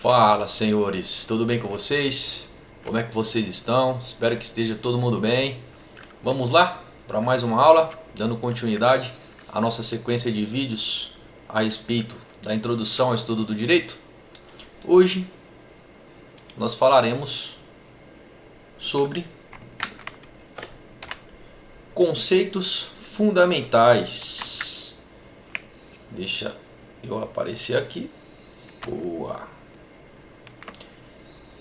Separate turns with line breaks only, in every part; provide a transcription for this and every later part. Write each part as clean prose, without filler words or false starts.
Fala, senhores, tudo bem com vocês? Como é que vocês estão? Espero que esteja todo mundo bem. Vamos lá para mais uma aula, dando continuidade à nossa sequência de vídeos a respeito da introdução ao estudo do direito. Hoje nós falaremos sobre conceitos fundamentais. Deixa eu aparecer aqui. Boa.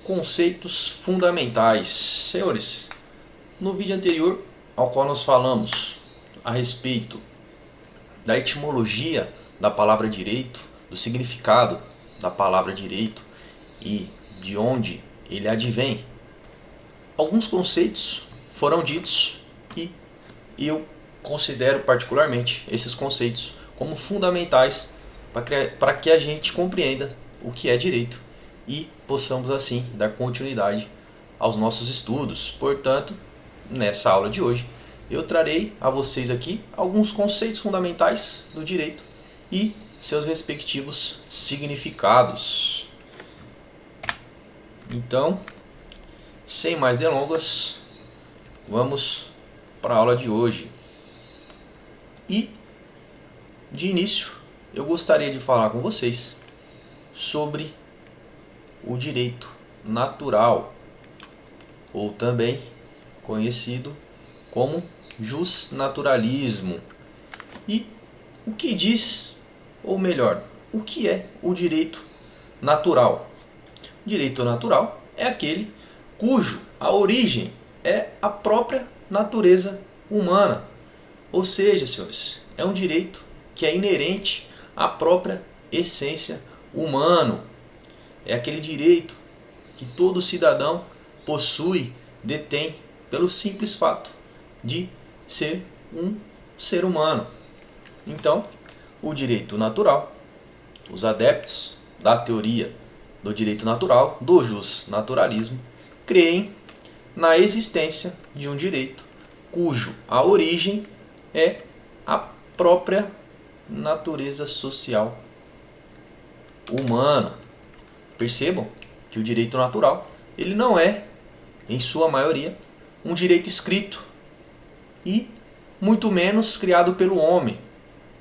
Conceitos fundamentais. Senhores, no vídeo anterior, ao qual nós falamos a respeito da etimologia da palavra direito, do significado da palavra direito e de onde ele advém, alguns conceitos foram ditos e eu considero particularmente esses conceitos como fundamentais para que a gente compreenda o que é direito e possamos assim dar continuidade aos nossos estudos. Portanto, nessa aula de hoje, eu trarei a vocês aqui alguns conceitos fundamentais do direito e seus respectivos significados. Então, sem mais delongas, vamos para a aula de hoje. E, de início, eu gostaria de falar com vocês sobre o direito natural, ou também conhecido como jusnaturalismo. E o que diz, ou melhor, o que é o direito natural? O direito natural é aquele cujo a origem é a própria natureza humana. Ou seja, senhores, é um direito que é inerente à própria essência humana. É aquele direito que todo cidadão possui, detém, pelo simples fato de ser um ser humano. Então, o direito natural, os adeptos da teoria do direito natural, do jusnaturalismo, creem na existência de um direito cujo a origem é a própria natureza social humana. Percebam que o direito natural ele não é, em sua maioria, um direito escrito e muito menos criado pelo homem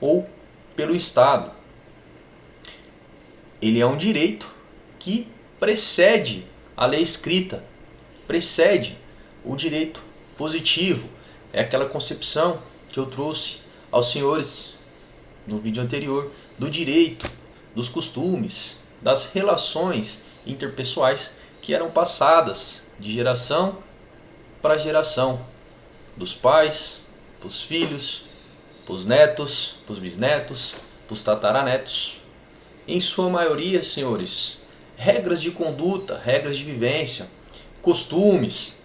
ou pelo Estado. Ele é um direito que precede a lei escrita, precede o direito positivo. É aquela concepção que eu trouxe aos senhores no vídeo anterior do direito, dos costumes, das relações interpessoais que eram passadas de geração para geração, dos pais para os filhos, para os netos, para os bisnetos, para os tataranetos. Em sua maioria, senhores, regras de conduta, regras de vivência, costumes,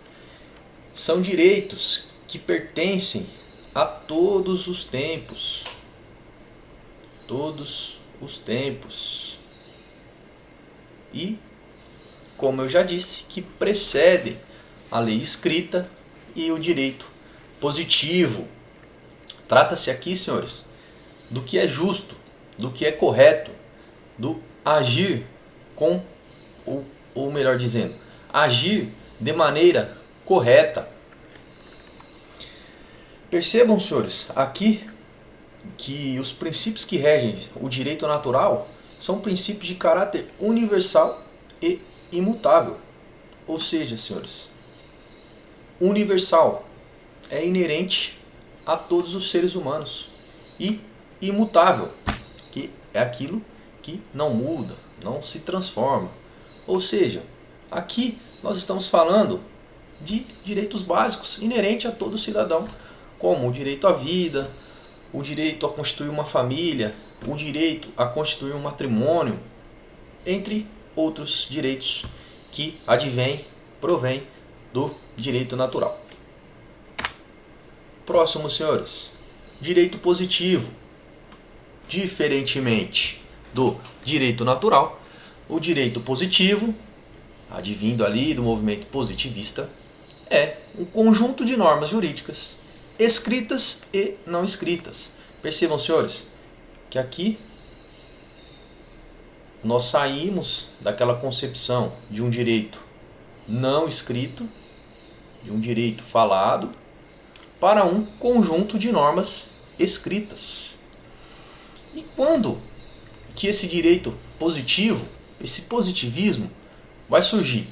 são direitos que pertencem a todos os tempos. Todos os tempos. E, como eu já disse, que precedem a lei escrita e o direito positivo. Trata-se aqui, senhores, do que é justo, do que é correto, do agir com, ou melhor dizendo, agir de maneira correta. Percebam, senhores, aqui que os princípios que regem o direito natural são princípios de caráter universal e imutável. Ou seja, senhores, universal é inerente a todos os seres humanos e imutável, que é aquilo que não muda, não se transforma. Ou seja, aqui nós estamos falando de direitos básicos inerentes a todo cidadão, como o direito à vida, o direito a constituir uma família, o direito a constituir um matrimônio, entre outros direitos que provém do direito natural. Próximo, senhores, direito positivo. Diferentemente do direito natural, o direito positivo, advindo ali do movimento positivista, é um conjunto de normas jurídicas escritas e não escritas. Percebam, senhores, que aqui nós saímos daquela concepção de um direito não escrito, de um direito falado, para um conjunto de normas escritas. E quando que esse direito positivo, esse positivismo, vai surgir?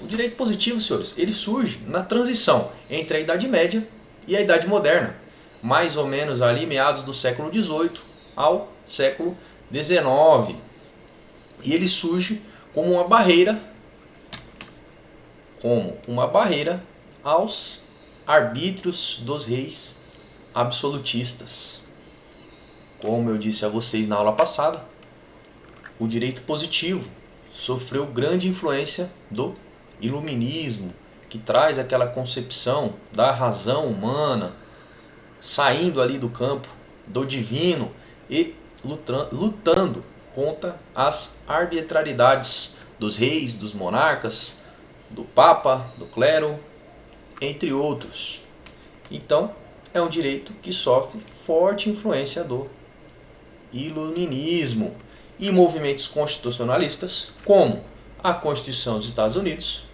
O direito positivo, senhores, ele surge na transição entre a Idade Média e a Idade Moderna, mais ou menos ali meados do século XVIII ao século XIX. E ele surge como uma barreira aos arbítrios dos reis absolutistas. Como eu disse a vocês na aula passada, o direito positivo sofreu grande influência do iluminismo, que traz aquela concepção da razão humana, saindo ali do campo do divino e lutando contra as arbitrariedades dos reis, dos monarcas, do papa, do clero, entre outros. Então, é um direito que sofre forte influência do iluminismo e movimentos constitucionalistas, como a Constituição dos Estados Unidos,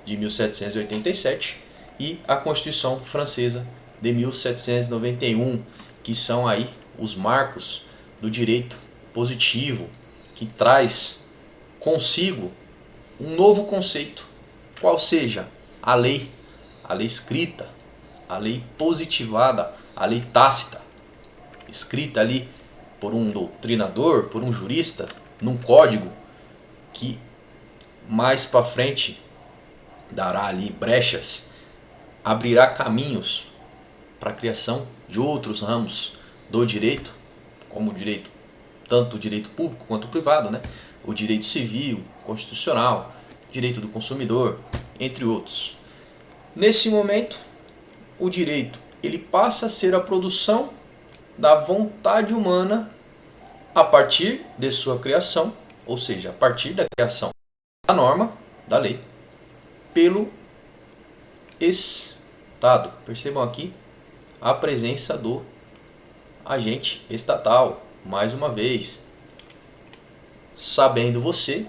de 1787, e a Constituição Francesa, de 1791, que são aí os marcos do direito positivo, que traz consigo um novo conceito, qual seja a lei escrita, a lei positivada, a lei tácita, escrita ali por um doutrinador, por um jurista, num código que mais para frente dará ali brechas, abrirá caminhos para a criação de outros ramos do direito, como o direito, tanto o direito público quanto o privado, né? O direito civil, constitucional, direito do consumidor, entre outros. Nesse momento, o direito ele passa a ser a produção da vontade humana a partir de sua criação, ou seja, a partir da criação da norma, da lei, pelo Estado. Percebam aqui a presença do agente estatal, mais uma vez. Sabendo você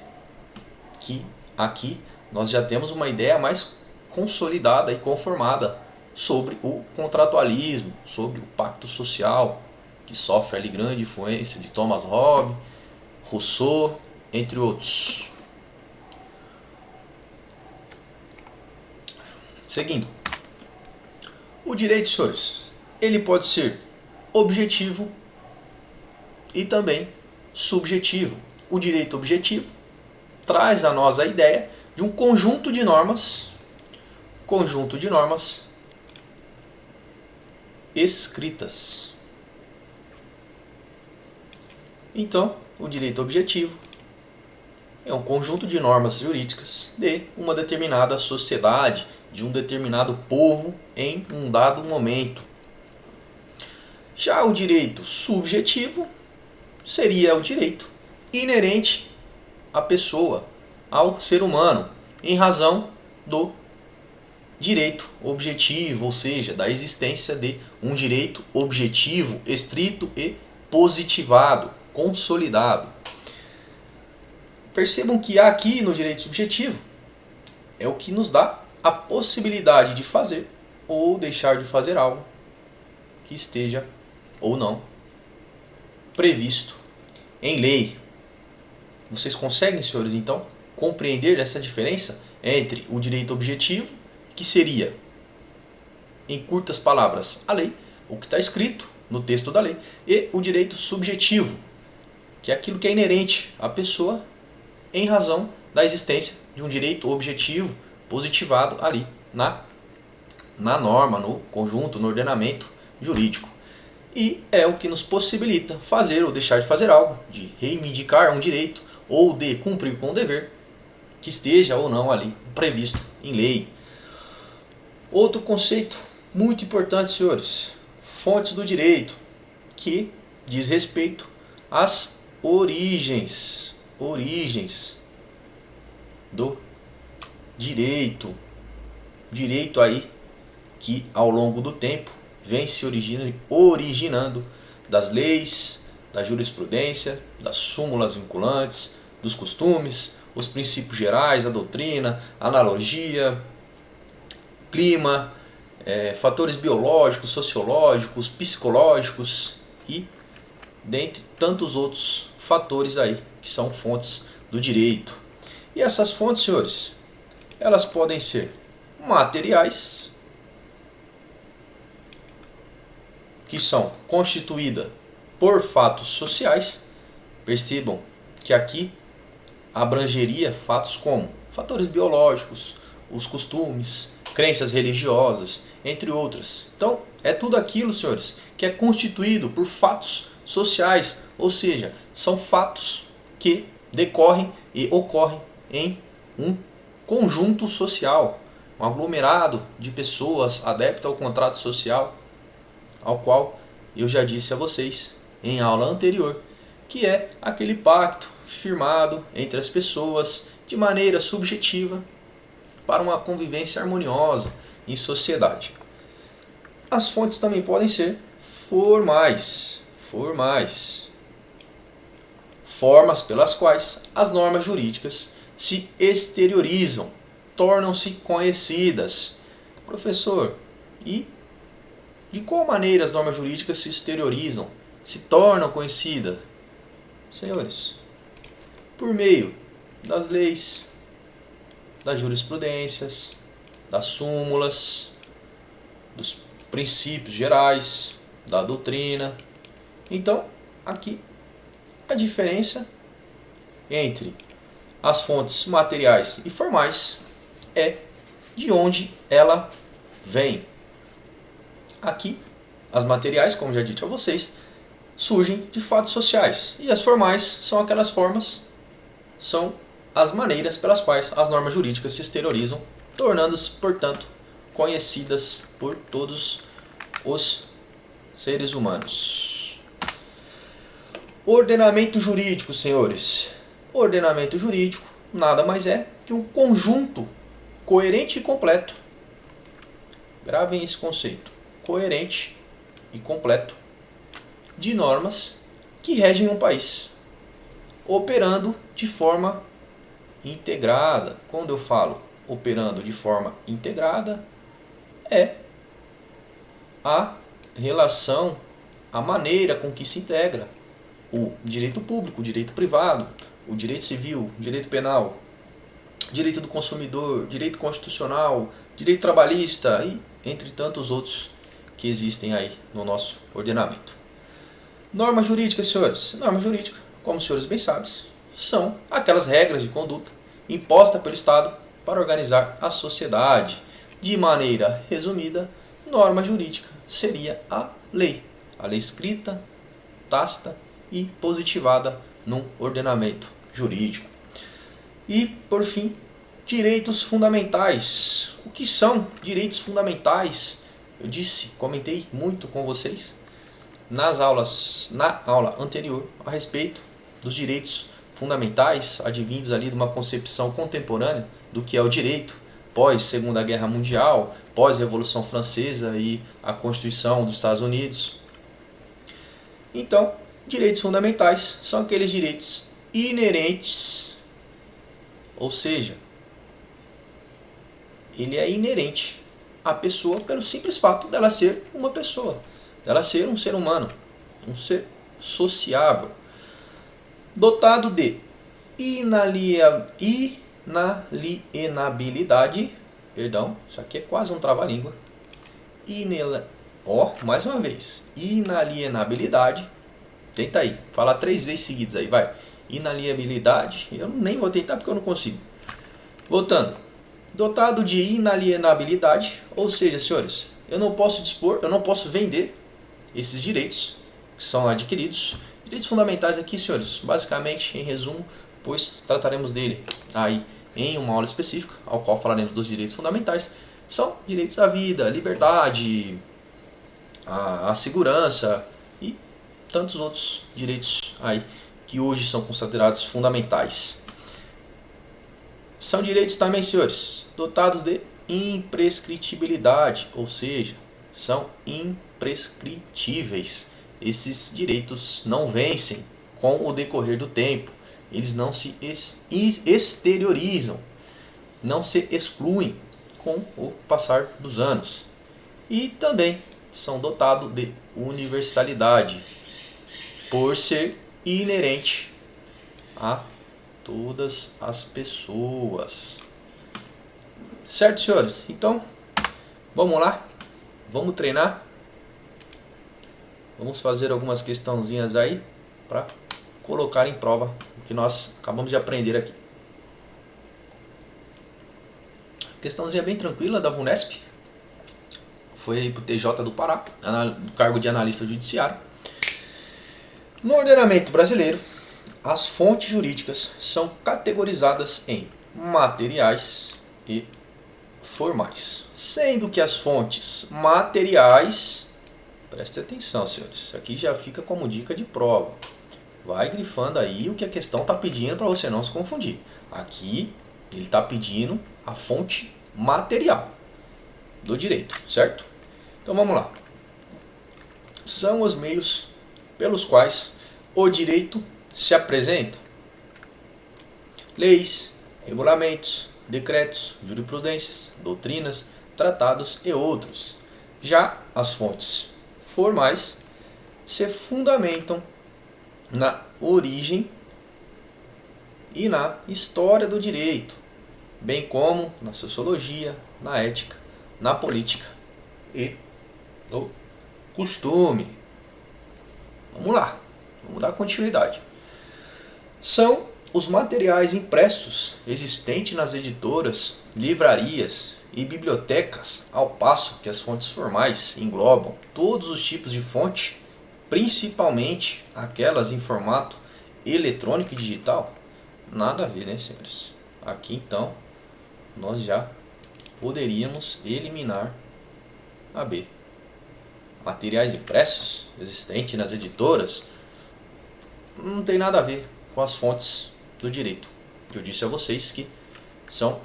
que aqui nós já temos uma ideia mais consolidada e conformada sobre o contratualismo, sobre o pacto social, que sofre ali grande influência de Thomas Hobbes, Rousseau, entre outros. Seguindo, o direito, senhores, ele pode ser objetivo e também subjetivo. O direito objetivo traz a nós a ideia de um conjunto de normas escritas. Então, o direito objetivo é um conjunto de normas jurídicas de uma determinada sociedade, de um determinado povo em um dado momento. Já o direito subjetivo seria o direito inerente à pessoa, ao ser humano, em razão do direito objetivo, ou seja, da existência de um direito objetivo, estrito e positivado, consolidado. Percebam que aqui no direito subjetivo é o que nos dá a possibilidade de fazer ou deixar de fazer algo que esteja ou não previsto em lei. Vocês conseguem, senhores, então, compreender essa diferença entre o direito objetivo, que seria, em curtas palavras, a lei, o que está escrito no texto da lei, e o direito subjetivo, que é aquilo que é inerente à pessoa em razão da existência de um direito objetivo positivado ali na norma, no conjunto, no ordenamento jurídico. E é o que nos possibilita fazer ou deixar de fazer algo, de reivindicar um direito ou de cumprir com o dever que esteja ou não ali previsto em lei. Outro conceito muito importante, senhores, fontes do direito, que diz respeito às origens do direito. Direito aí que ao longo do tempo vem se originando das leis, da jurisprudência, das súmulas vinculantes, dos costumes, os princípios gerais, a doutrina, analogia, clima, fatores biológicos, sociológicos, psicológicos e dentre tantos outros fatores aí que são fontes do direito. E essas fontes, senhores, elas podem ser materiais, que são constituídas por fatos sociais. Percebam que aqui abrangeria fatos como fatores biológicos, os costumes, crenças religiosas, entre outras. Então, é tudo aquilo, senhores, que é constituído por fatos sociais, ou seja, são fatos que decorrem e ocorrem em um conjunto social, um aglomerado de pessoas adeptas ao contrato social, ao qual eu já disse a vocês em aula anterior, que é aquele pacto firmado entre as pessoas de maneira subjetiva para uma convivência harmoniosa em sociedade. As fontes também podem ser formais, formas pelas quais as normas jurídicas se exteriorizam, tornam-se conhecidas. Professor, e de qual maneira as normas jurídicas se exteriorizam, se tornam conhecidas? Senhores, por meio das leis, das jurisprudências, das súmulas, dos princípios gerais, da doutrina. Então, aqui a diferença entre as fontes materiais e formais é de onde ela vem. Aqui, as materiais, como já disse a vocês, surgem de fatos sociais, e as formais são aquelas formas, são as maneiras pelas quais as normas jurídicas se exteriorizam, tornando-se, portanto, conhecidas por todos os seres humanos. Ordenamento jurídico, senhores. Ordenamento jurídico nada mais é que um conjunto coerente e completo. Gravem esse conceito. Coerente e completo de normas que regem um país, operando de forma integrada. Quando eu falo operando de forma integrada, é a relação, a maneira com que se integra o direito público, o direito privado, o direito civil, o direito penal, direito do consumidor, direito constitucional, direito trabalhista e entre tantos outros que existem aí no nosso ordenamento. Norma jurídica, senhores. Norma jurídica, como os senhores bem sabem, são aquelas regras de conduta impostas pelo Estado para organizar a sociedade. De maneira resumida, norma jurídica seria a lei escrita, tácita e positivada num ordenamento jurídico. E, por fim, direitos fundamentais. O que são direitos fundamentais? Eu comentei muito com vocês na aula anterior a respeito dos direitos fundamentais, advindos ali de uma concepção contemporânea do que é o direito pós Segunda Guerra Mundial, pós Revolução Francesa e a Constituição dos Estados Unidos. Então, direitos fundamentais são aqueles direitos inerentes, ou seja, ele é inerente à pessoa pelo simples fato dela ser uma pessoa, dela ser um ser humano, um ser sociável, dotado de inalienabilidade, isso aqui é quase um trava-língua, mais uma vez, inalienabilidade, tenta aí, fala 3 vezes seguidas aí, vai, inalienabilidade, eu nem vou tentar porque eu não consigo, voltando, dotado de inalienabilidade, ou seja, senhores, eu não posso vender esses direitos que são adquiridos. Direitos fundamentais aqui, senhores, basicamente, em resumo, pois trataremos dele aí em uma aula específica, ao qual falaremos dos direitos fundamentais, são direitos à vida, à liberdade, à segurança e tantos outros direitos aí que hoje são considerados fundamentais. São direitos também, senhores, dotados de imprescritibilidade, ou seja, são imprescritíveis. Esses direitos não vencem com o decorrer do tempo. eles não se exteriorizam, não se excluem com o passar dos anos. E também são dotados de universalidade, por ser inerente a todas as pessoas. Certo, senhores? Então, vamos lá? Vamos treinar? Vamos fazer algumas questãozinhas aí para colocar em prova o que nós acabamos de aprender aqui. Questãozinha bem tranquila da VUNESP. Foi para o TJ do Pará, cargo de analista judiciário. No ordenamento brasileiro, as fontes jurídicas são categorizadas em materiais e formais. Sendo que as fontes materiais, preste atenção, senhores, isso aqui já fica como dica de prova. Vai grifando aí o que a questão está pedindo para você não se confundir. Aqui ele está pedindo a fonte material do direito, certo? Então vamos lá. São os meios pelos quais o direito se apresenta: leis, regulamentos, decretos, jurisprudências, doutrinas, tratados e outros. Já as fontes formais se fundamentam na origem e na história do direito, bem como na sociologia, na ética, na política e no costume. Vamos lá, vamos dar continuidade. São os materiais impressos existentes nas editoras, livrarias e bibliotecas, ao passo que as fontes formais englobam todos os tipos de fonte, principalmente aquelas em formato eletrônico e digital. Nada a ver, né, senhores? Aqui então nós já poderíamos eliminar a B. Materiais impressos existentes nas editoras não tem nada a ver com as fontes do direito. Eu disse a vocês que são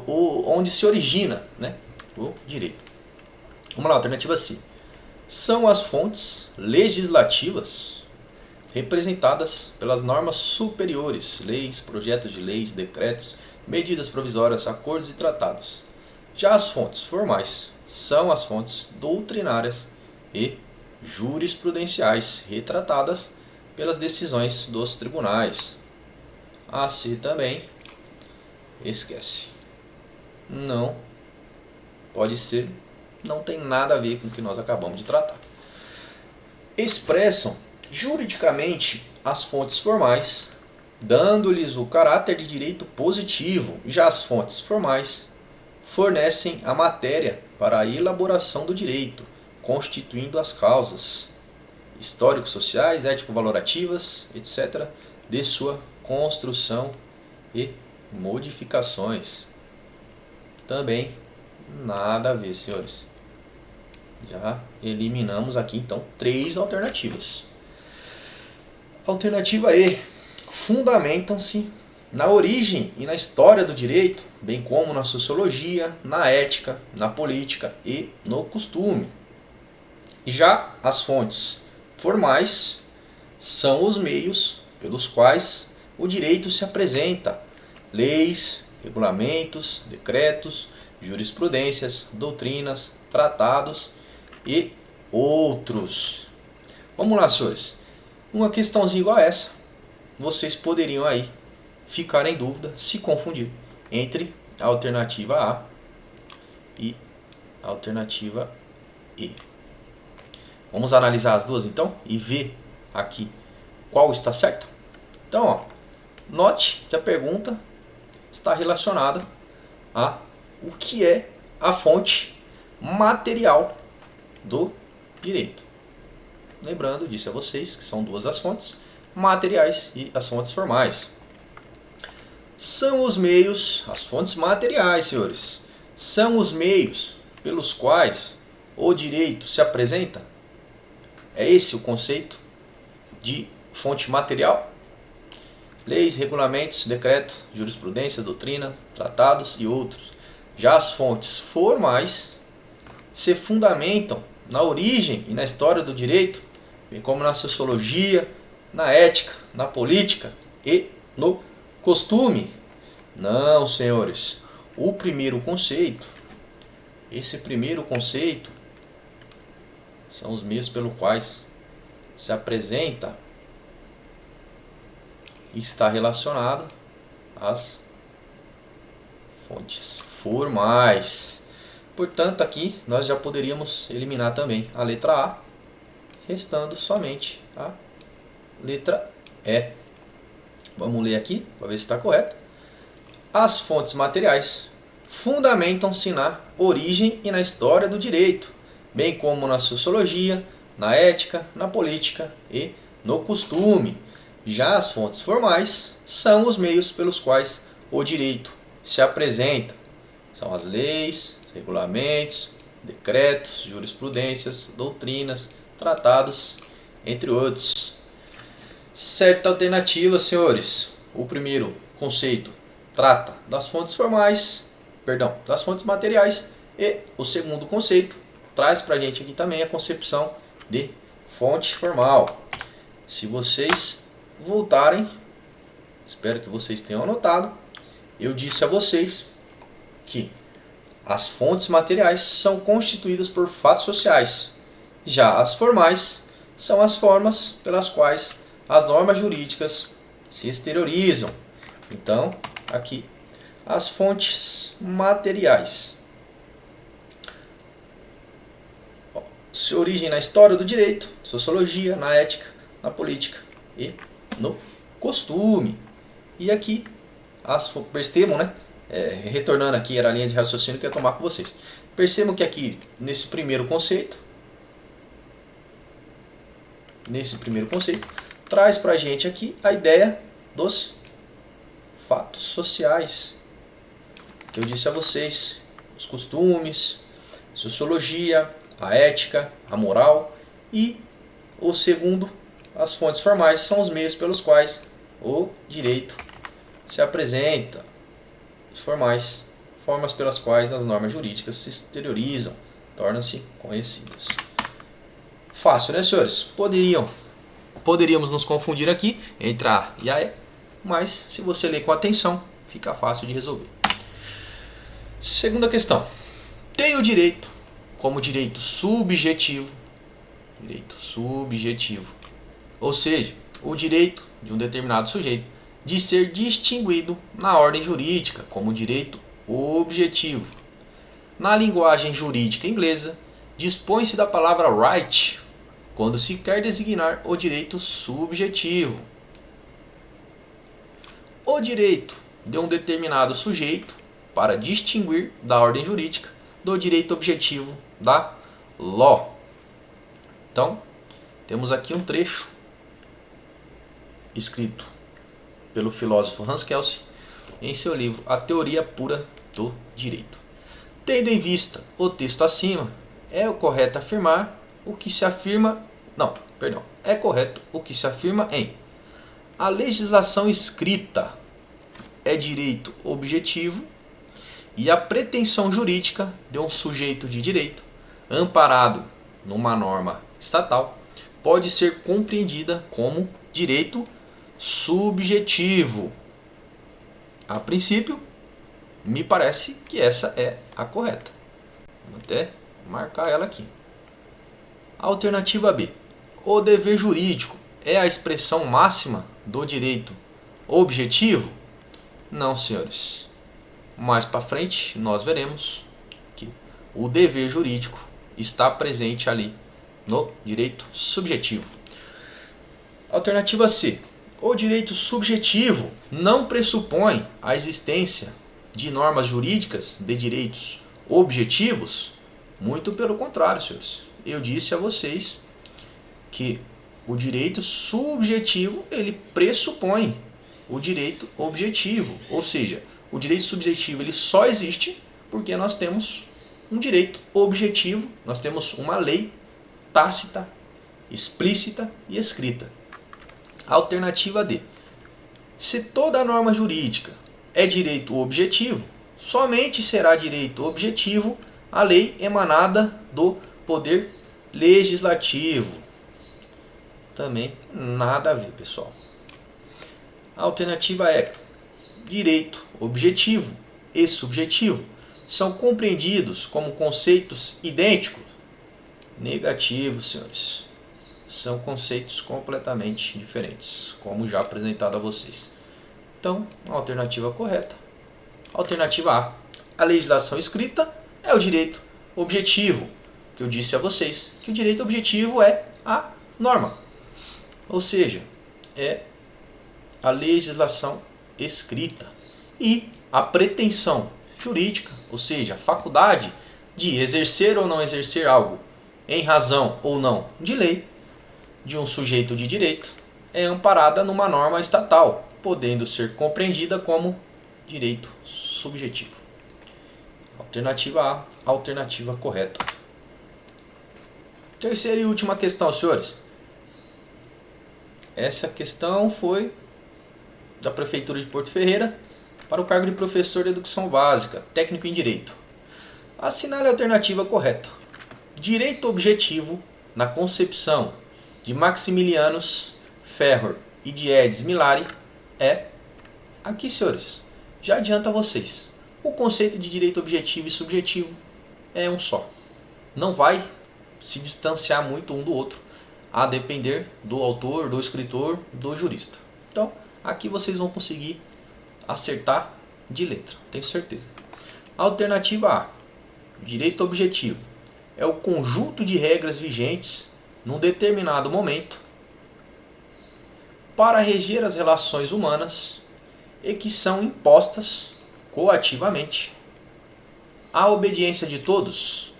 onde se origina, né, o direito. Vamos lá, alternativa C. São as fontes legislativas representadas pelas normas superiores, leis, projetos de leis, decretos, medidas provisórias, acordos e tratados. Já as fontes formais são as fontes doutrinárias e jurisprudenciais retratadas pelas decisões dos tribunais. A C também esquece. Não pode ser, não tem nada a ver com o que nós acabamos de tratar. Expressam juridicamente as fontes formais, dando-lhes o caráter de direito positivo. Já as fontes formais fornecem a matéria para a elaboração do direito, constituindo as causas histórico-sociais, ético-valorativas, etc., de sua construção e modificações. Também nada a ver, senhores. Já eliminamos aqui então 3 alternativas. Alternativa E. Fundamentam-se na origem e na história do direito, bem como na sociologia, na ética, na política e no costume. Já as fontes formais são os meios pelos quais o direito se apresenta: leis, regulamentos, decretos, jurisprudências, doutrinas, tratados e outros. Vamos lá, senhores. Uma questãozinha igual a essa, vocês poderiam aí ficar em dúvida, se confundir entre a alternativa A e a alternativa E. Vamos analisar as duas então e ver aqui qual está certa? Então, ó, note que a pergunta está relacionada a o que é a fonte material do direito. Lembrando, disse a vocês que são duas as fontes materiais e as fontes formais. São os meios, as fontes materiais, senhores, são os meios pelos quais o direito se apresenta. É esse o conceito de fonte material? Leis, regulamentos, decreto, jurisprudência, doutrina, tratados e outros. Já as fontes formais se fundamentam na origem e na história do direito, bem como na sociologia, na ética, na política e no costume. Não, senhores. O primeiro conceito, esse primeiro conceito, são os meios pelos quais se apresenta e está relacionado às fontes formais. Portanto, aqui nós já poderíamos eliminar também a letra A, restando somente a letra E. Vamos ler aqui para ver se está correto. As fontes materiais fundamentam-se na origem e na história do direito, bem como na sociologia, na ética, na política e no costume. Já as fontes formais são os meios pelos quais o direito se apresenta. São as leis, regulamentos, decretos, jurisprudências, doutrinas, tratados, entre outros. Certa alternativa, senhores. O primeiro conceito trata das fontes formais, das fontes materiais, e o segundo conceito traz para a gente aqui também a concepção de fonte formal. Se vocês voltarem, espero que vocês tenham anotado, eu disse a vocês que as fontes materiais são constituídas por fatos sociais, já as formais são as formas pelas quais as normas jurídicas se exteriorizam. Então, aqui, as fontes materiais. Se origem na história do direito, sociologia, na ética, na política e no costume. E aqui, percebam, né? Retornando aqui, era a linha de raciocínio que eu ia tomar com vocês. Percebam que aqui, nesse primeiro conceito, traz pra gente aqui a ideia dos fatos sociais, que eu disse a vocês, os costumes, sociologia, a ética, a moral, e o segundo, as fontes formais, são os meios pelos quais o direito se apresenta. Os formais, formas pelas quais as normas jurídicas se exteriorizam, tornam-se conhecidas. Fácil, né, senhores? Poderíamos nos confundir aqui entre a e a E, mas se você ler com atenção, fica fácil de resolver. Segunda questão. Tem o direito como direito subjetivo, ou seja, o direito de um determinado sujeito de ser distinguido na ordem jurídica como direito objetivo. Na linguagem jurídica inglesa, dispõe-se da palavra right quando se quer designar o direito subjetivo. O direito de um determinado sujeito para distinguir da ordem jurídica do direito objetivo da law. Então, temos aqui um trecho escrito pelo filósofo Hans Kelsen em seu livro A Teoria Pura do Direito. Tendo em vista o texto acima, é correto afirmar o que se afirma... É correto o que se afirma em: a legislação escrita é direito objetivo e a pretensão jurídica de um sujeito de direito, amparado numa norma estatal, pode ser compreendida como direito subjetivo. A princípio, me parece que essa é a correta. Vou até marcar ela aqui. Alternativa B. O dever jurídico é a expressão máxima do direito objetivo? Não, senhores. Mais para frente, nós veremos que o dever jurídico está presente ali no direito subjetivo. Alternativa C. O direito subjetivo não pressupõe a existência de normas jurídicas de direitos objetivos? Muito pelo contrário, senhores. Eu disse a vocês que o direito subjetivo ele pressupõe o direito objetivo, ou seja, o direito subjetivo ele só existe porque nós temos um direito objetivo, nós temos uma lei tácita, explícita e escrita. Alternativa D. Se toda norma jurídica é direito objetivo, somente será direito objetivo a lei emanada do poder legislativo. Também nada a ver, pessoal. A alternativa é: direito objetivo e subjetivo são compreendidos como conceitos idênticos. Negativo, senhores. São conceitos completamente diferentes, como já apresentado a vocês. Então, a alternativa correta. Alternativa A. A legislação escrita é o direito objetivo, que eu disse a vocês que o direito objetivo é a norma. Ou seja, é a legislação escrita. E a pretensão jurídica, ou seja, a faculdade de exercer ou não exercer algo em razão ou não de lei de um sujeito de direito, é amparada numa norma estatal, podendo ser compreendida como direito subjetivo. Alternativa A, alternativa correta. Terceira e última questão, senhores. Essa questão foi da Prefeitura de Porto Ferreira para o cargo de professor de educação básica, técnico em direito. Assinale a alternativa correta. Direito objetivo, na concepção de Maximilianus Ferrer e de Edis Milari, é aqui, senhores. Já adianta a vocês. O conceito de direito objetivo e subjetivo é um só. Não vai se distanciar muito um do outro, a depender do autor, do escritor, do jurista. Então, aqui vocês vão conseguir acertar de letra, tenho certeza. Alternativa A. Direito objetivo é o conjunto de regras vigentes num determinado momento para reger as relações humanas e que são impostas coativamente à obediência de todos.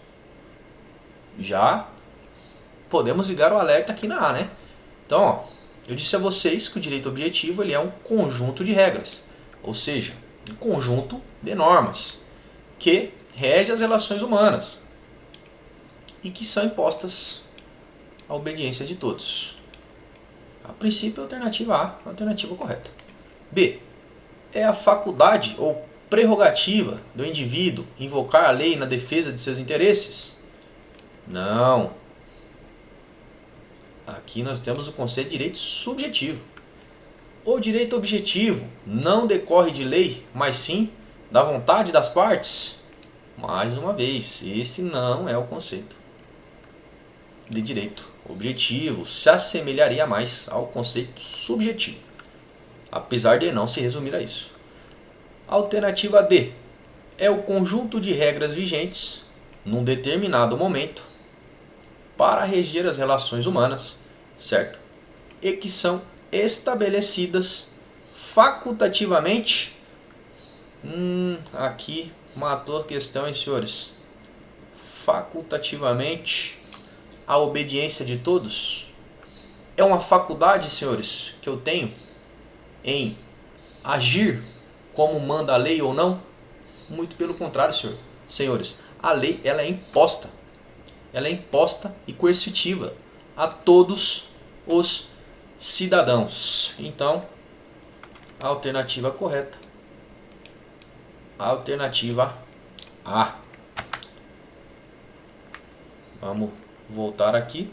Já podemos ligar o alerta aqui na A, né? Então, ó, eu disse a vocês que o direito objetivo ele é um conjunto de regras, ou seja, um conjunto de normas que rege as relações humanas e que são impostas à obediência de todos. A princípio, a alternativa A, a alternativa correta. B. É a faculdade ou prerrogativa do indivíduo invocar a lei na defesa de seus interesses? Não. Aqui nós temos o conceito de direito subjetivo. O direito objetivo não decorre de lei, mas sim da vontade das partes. Mais uma vez, esse não é o conceito de direito objetivo. Se assemelharia mais ao conceito subjetivo, apesar de não se resumir a isso. Alternativa D. É o conjunto de regras vigentes num determinado momento para reger as relações humanas, certo? E que são estabelecidas facultativamente. Aqui matou a questão, hein, senhores? Facultativamente a obediência de todos. É uma faculdade, senhores, que eu tenho em agir como manda a lei ou não? Muito pelo contrário, senhores. A lei ela é imposta. Ela é imposta e coercitiva a todos os cidadãos. Então, a alternativa correta. A alternativa A. Vamos voltar aqui.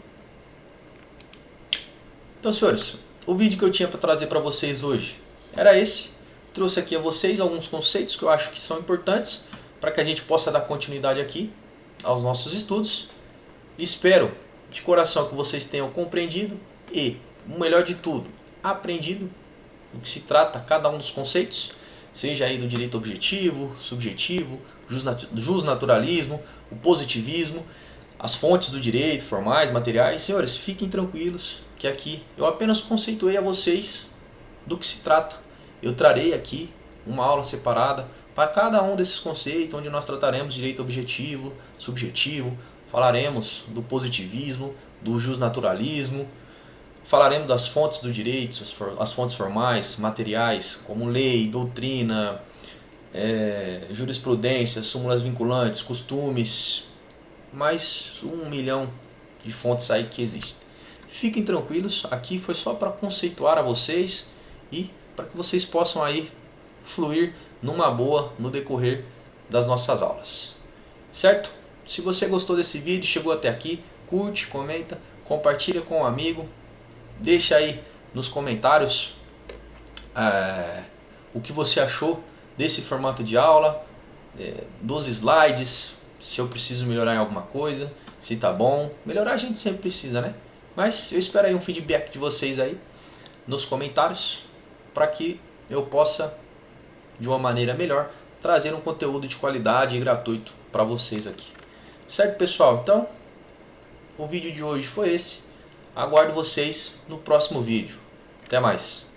Então, senhores, o vídeo que eu tinha para trazer para vocês hoje era esse. Trouxe aqui a vocês alguns conceitos que eu acho que são importantes para que a gente possa dar continuidade aqui aos nossos estudos. Espero de coração que vocês tenham compreendido e, o melhor de tudo, aprendido do que se trata cada um dos conceitos, seja aí do direito objetivo, subjetivo, justnaturalismo, o positivismo, as fontes do direito, formais, materiais. Senhores, fiquem tranquilos que aqui eu apenas conceituei a vocês do que se trata. Eu trarei aqui uma aula separada para cada um desses conceitos, onde nós trataremos direito objetivo, subjetivo, falaremos do positivismo, do justnaturalismo, falaremos das fontes do direito, as fontes formais, materiais, como lei, doutrina, jurisprudência, súmulas vinculantes, costumes, mais 1 milhão de fontes aí que existem. Fiquem tranquilos, aqui foi só para conceituar a vocês e para que vocês possam aí fluir numa boa no decorrer das nossas aulas. Certo? Se você gostou desse vídeo, chegou até aqui, curte, comenta, compartilha com um amigo, deixa aí nos comentários o que você achou desse formato de aula, dos slides, se eu preciso melhorar em alguma coisa, se tá bom. Melhorar a gente sempre precisa, né? Mas eu espero aí um feedback de vocês aí nos comentários, para que eu possa, de uma maneira melhor, trazer um conteúdo de qualidade e gratuito para vocês aqui. Certo, pessoal? Então, o vídeo de hoje foi esse. Aguardo vocês no próximo vídeo. Até mais.